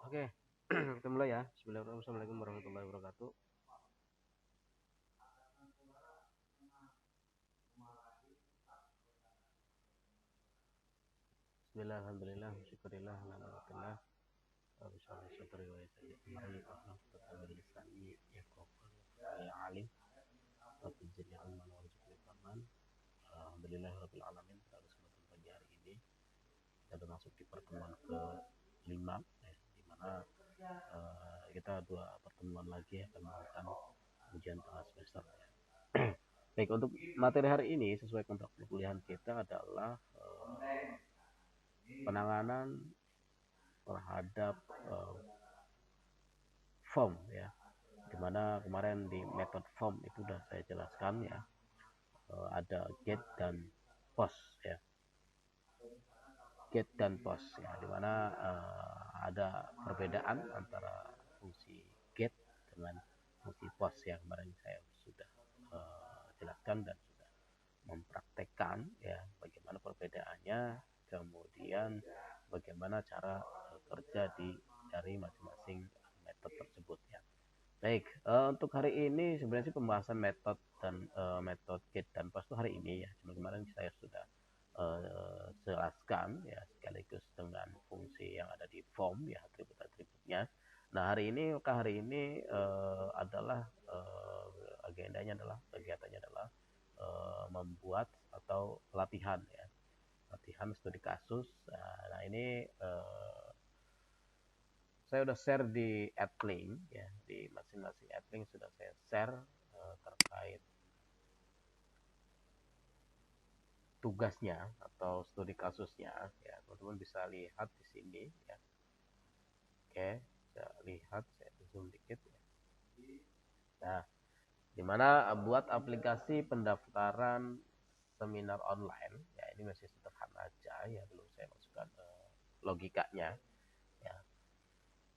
Oke, kita mulai ya. Bismillahirrahmanirrahim. Assalamualaikum warahmatullahi wabarakatuh. Bismillah, alhamdulillah, syukurillah, alhamdulillah. Bismillah, syukuri wa yasayyid. Mari ahlak tetapi lisani yaqofan ya alim. Rabbi jadi ilman wa rizqi faman. Alhamdulillah rabbil alamin. Pada kesempatan pagi hari ini kita sudah masuk di pertemuan ke-5 di mana kita dua pertemuan lagi akan melakukan ujian tengah semester. Baik, untuk materi hari ini sesuai kontrak perkuliahan kita adalah penanganan terhadap form ya, dimana kemarin di metode form itu sudah saya jelaskan ya, ada get dan post ya, get dan post ya, dimana ada perbedaan antara fungsi get dengan fungsi post yang kemarin saya sudah jelaskan dan sudah mempraktekkan ya bagaimana perbedaannya, kemudian bagaimana cara kerja dari masing-masing metode tersebut ya. Baik, untuk hari ini sebenarnya sih pembahasan metode dan metode get dan post itu hari ini ya. Cuma kemarin saya sudah jelaskan ya sekaligus dengan fungsi yang ada di form ya, atribut-atributnya. Nah hari ini adalah agendanya adalah kegiatannya adalah membuat atau latihan ya, latihan studi kasus. Nah ini saya sudah share di Adlink ya, di masing-masing Adlink sudah saya share terkait tugasnya atau studi kasusnya ya, teman-teman bisa lihat di sini ya. Oke, saya lihat, saya zoom dikit ya. Nah, dimana buat aplikasi pendaftaran seminar online ya, ini masih sederhana aja ya, belum saya masukkan logikanya ya,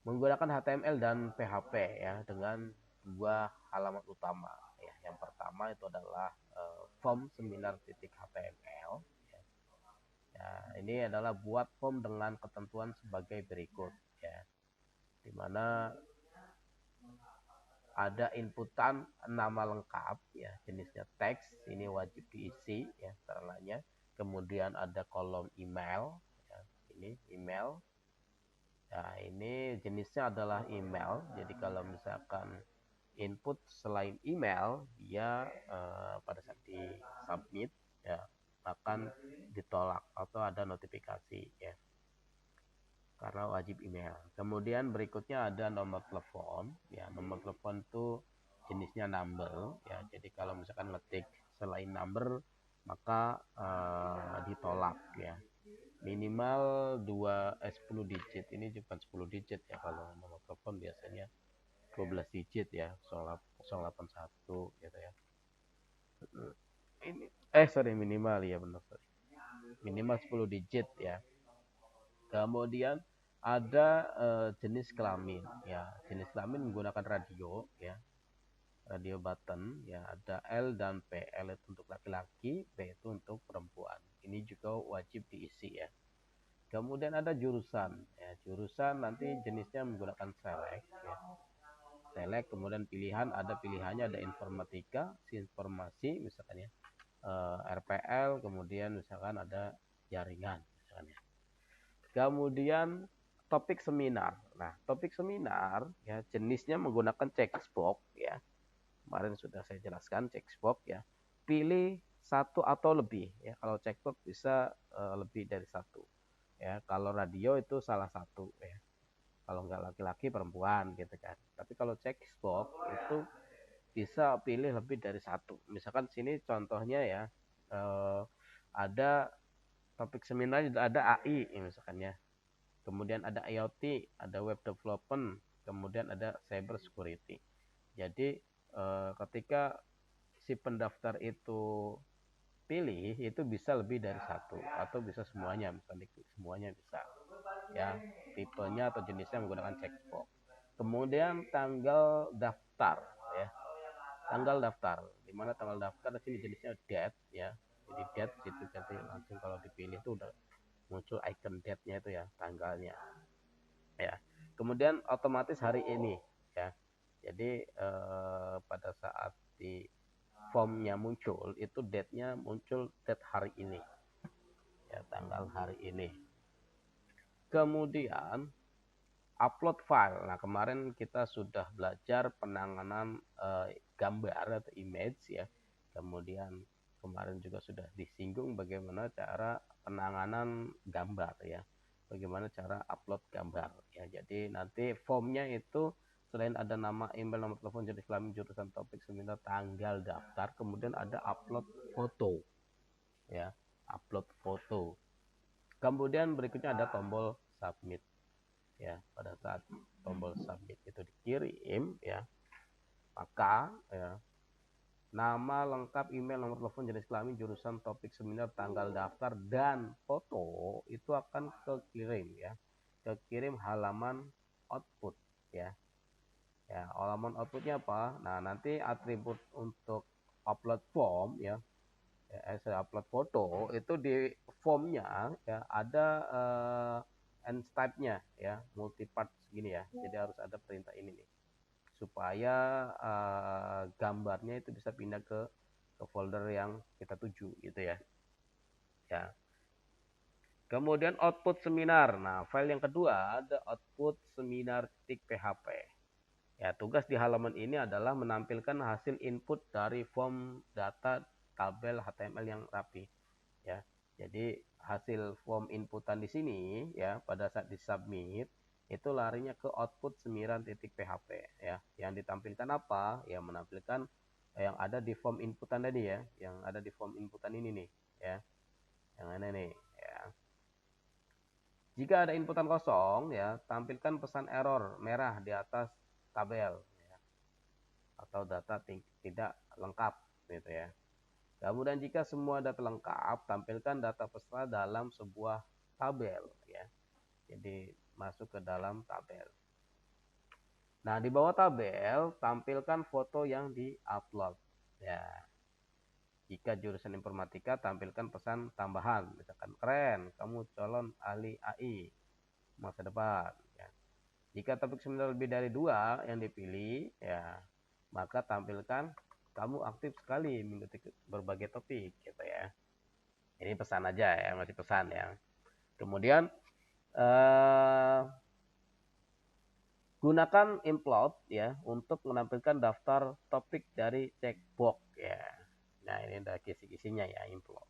menggunakan HTML dan PHP ya, dengan dua halaman utama ya. Yang pertama itu adalah form seminar.html ya. Ya, ini adalah buat form dengan ketentuan sebagai berikut ya, dimana ada inputan nama lengkap ya, jenisnya teks, ini wajib diisi ya caranya. Kemudian ada kolom email ya, ini email. Nah, ini jenisnya adalah email. Jadi kalau misalkan input selain email, dia pada saat di submit ya akan ditolak atau ada notifikasi ya, karena wajib email. Kemudian berikutnya ada nomor telepon ya, nomor telepon itu jenisnya number ya. Jadi kalau misalkan ngetik selain number maka ditolak ya. Minimal 10 digit, ini bukan 10 digit ya, kalau nomor telepon biasanya 12 digit ya, 081 gitu ya. Ini minimal ya, benar, minimal 10 digit ya. Kemudian ada jenis kelamin ya, jenis kelamin menggunakan radio ya, radio button ya, ada L dan P. L itu untuk laki-laki, P itu untuk perempuan. Ini juga wajib diisi ya. Kemudian ada jurusan ya, jurusan nanti jenisnya menggunakan select ya, select. Kemudian pilihan, ada pilihannya, ada informatika, informasi misalkan ya, RPL, kemudian misalkan ada jaringan misalkan ya. Kemudian topik seminar. Nah, topik seminar ya jenisnya menggunakan checkbox ya. Kemarin sudah saya jelaskan checkbox ya. Pilih satu atau lebih ya. Kalau checkbox bisa lebih dari satu. Ya, kalau radio itu salah satu ya. Kalau nggak laki-laki perempuan gitu kan. Tapi kalau checkbox itu bisa pilih lebih dari satu. Misalkan sini contohnya ya, ada topik seminar, ada AI misalkan ya. Kemudian ada IoT, ada web development, kemudian ada cyber security. Jadi ketika si pendaftar itu pilih, itu bisa lebih dari satu atau bisa semuanya, misalnya semuanya bisa ya, tipenya atau jenisnya menggunakan checkbox. Kemudian tanggal daftar ya, tanggal daftar, dimana tanggal daftar di sini jenisnya date ya. Jadi date situ nanti langsung kalau dipilih itu udah muncul icon date-nya itu ya, tanggalnya ya. Kemudian otomatis hari ini ya. Jadi pada saat di formnya muncul itu date-nya muncul date hari ini ya, tanggal hari ini. Kemudian upload file. Nah, kemarin kita sudah belajar penanganan gambar atau image ya. Kemudian kemarin juga sudah disinggung bagaimana cara penanganan gambar ya. Bagaimana cara upload gambar ya. Jadi nanti formnya itu selain ada nama, email, nomor telepon, jenis kelamin, jurusan, topik, seminar, tanggal daftar, kemudian ada upload foto ya, upload foto. Kemudian berikutnya ada tombol submit ya. Pada saat tombol submit itu dikirim ya, maka ya, nama lengkap, email, nomor telepon, jenis kelamin, jurusan, topik, seminar, tanggal daftar, dan foto itu akan kekirim ya, kekirim halaman output ya. Ya, halaman outputnya apa? Nah, nanti atribut untuk upload form ya, saya upload foto itu di formnya ya ada end type-nya ya, multipart segini ya. Jadi harus ada perintah ini nih supaya gambarnya itu bisa pindah ke folder yang kita tuju gitu ya. Ya. Kemudian output seminar. Nah, file yang kedua ada output seminar.php. Ya, tugas di halaman ini adalah menampilkan hasil input dari form data tabel HTML yang rapi. Ya, jadi hasil form inputan di sini ya pada saat disubmit itu larinya ke output seminar.php ya. Yang ditampilkan apa? Ya, menampilkan yang ada di form inputan tadi ya, yang ada di form inputan ini nih ya. Yang ini nih ya. Jika ada inputan kosong ya, tampilkan pesan error merah di atas tabel ya, atau data tidak lengkap gitu ya. Kemudian jika semua data lengkap, tampilkan data peserta dalam sebuah tabel ya. Jadi masuk ke dalam tabel. Nah, di bawah tabel tampilkan foto yang di-upload ya. Jika jurusan informatika, tampilkan pesan tambahan, misalkan keren, kamu calon ahli AI masa depan ya. Jika topik seminar lebih dari 2 yang dipilih ya, maka tampilkan kamu aktif sekali mengikuti berbagai topik gitu ya. Ini pesan aja ya, masih pesan ya. Kemudian gunakan implode ya untuk menampilkan daftar topik dari checkbox ya. Nah, ini ada kisi-kisinya ya, implode.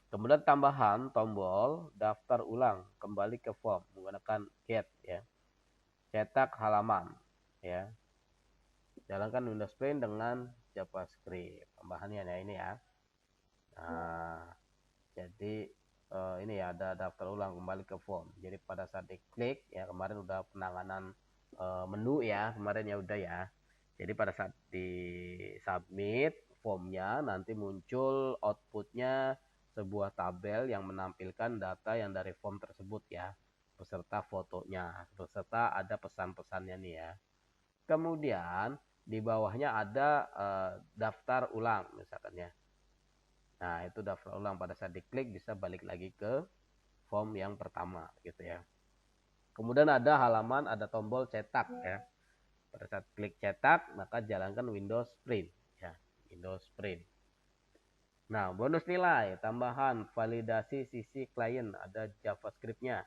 Kemudian tambahan tombol daftar ulang kembali ke form menggunakan get ya. Cetak halaman ya. Jalankan Windows Paint dengan JavaScript. Tambahannya ya ini ya. Nah, jadi ini ya ada daftar ulang kembali ke form. Jadi pada saat diklik ya, kemarin udah penanganan menu ya, kemarin ya udah ya. Jadi pada saat di submit formnya nanti muncul outputnya sebuah tabel yang menampilkan data yang dari form tersebut ya, beserta fotonya, beserta ada pesan-pesannya nih ya. Kemudian di bawahnya ada daftar ulang misalkan ya. Nah, itu daftar ulang, pada saat diklik bisa balik lagi ke form yang pertama gitu ya. Kemudian ada halaman, ada tombol cetak ya. Pada saat klik cetak, maka jalankan Windows Print ya, Windows Print. Nah, bonus nilai tambahan validasi sisi klien, ada JavaScript-nya.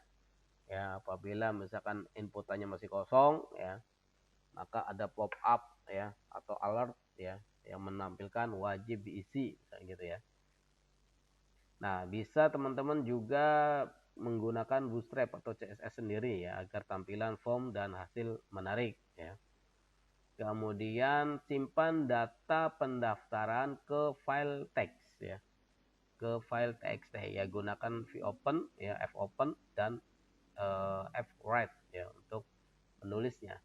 Ya, apabila misalkan inputannya masih kosong ya, maka ada pop up ya atau alert ya yang menampilkan wajib diisi gitu ya. Nah, bisa teman-teman juga menggunakan Bootstrap atau CSS sendiri ya agar tampilan form dan hasil menarik ya. Kemudian simpan data pendaftaran ke file teks ya. Ke file txt ya, gunakan vopen ya, fopen dan fwrite ya untuk menulisnya.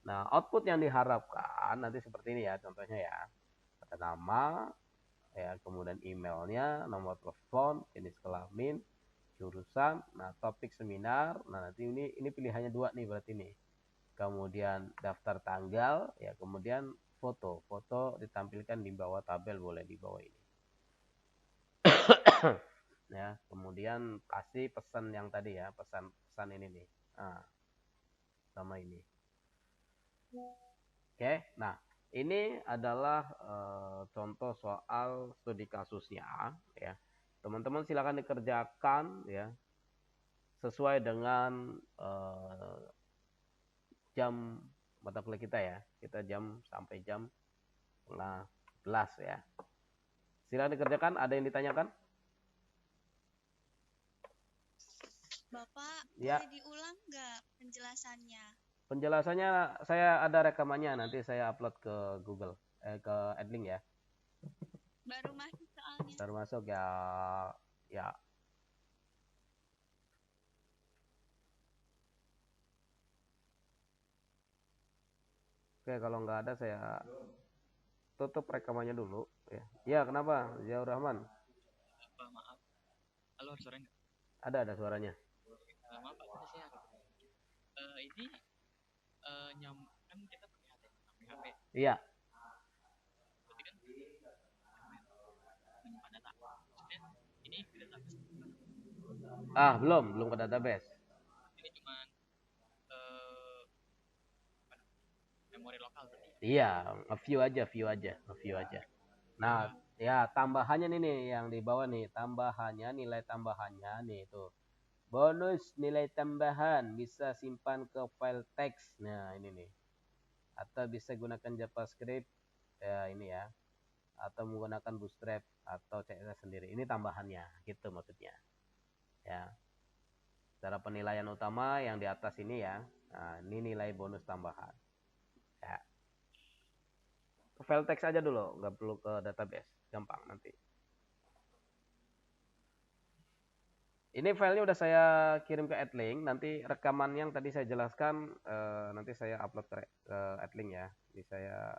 Nah, output yang diharapkan nanti seperti ini ya, contohnya ya. Ada nama ya, kemudian emailnya, nomor telepon, jenis kelamin, jurusan, nah topik seminar. Nah, nanti ini pilihannya 2 nih berarti nih. Kemudian daftar tanggal ya, kemudian foto ditampilkan di bawah tabel, boleh di bawah ini. Ya, kemudian kasih pesan yang tadi ya, pesan ini nih. Nah, utama ini. Oke, nah ini adalah contoh soal studi kasusnya, ya. Teman-teman silakan dikerjakan, ya, sesuai dengan jam mata kuliah kita ya. Kita jam sampai jam 10:30 ya. Silakan dikerjakan. Ada yang ditanyakan? Bapak, Ya. boleh diulang nggak penjelasannya? Penjelasannya saya ada rekamannya, nanti saya upload ke Google, ke Adlink ya. Baru masuk soalnya. Baru masuk ya, ya. Oke, kalau nggak ada saya tutup rekamannya dulu ya. Ya, kenapa? Ziaur Rahman. Maaf. Halo, suara enggak? Ada suaranya. Maaf, Pak, tadi saya ini kan kita pakai HP. Iya. Berarti kan menyimpan data. Maksudnya ini ke database. Belum ke database. Ini cuma memori lokal berarti. Iya, view aja. Nah, ya tambahannya nih yang di bawah nih, nilai tambahannya nih itu. Bonus nilai tambahan bisa simpan ke file teks. Nah, ini nih. Atau bisa gunakan JavaScript ya ini ya. Atau menggunakan Bootstrap atau CSS sendiri. Ini tambahannya, gitu maksudnya. Ya. Cara penilaian utama yang di atas ini ya. Nah, ini nilai bonus tambahan. Ya. Ke file teks aja dulu, nggak perlu ke database. Gampang nanti. Ini filenya udah saya kirim ke Adlink. Nanti rekaman yang tadi saya jelaskan nanti saya upload ke Adlink ya. Jadi saya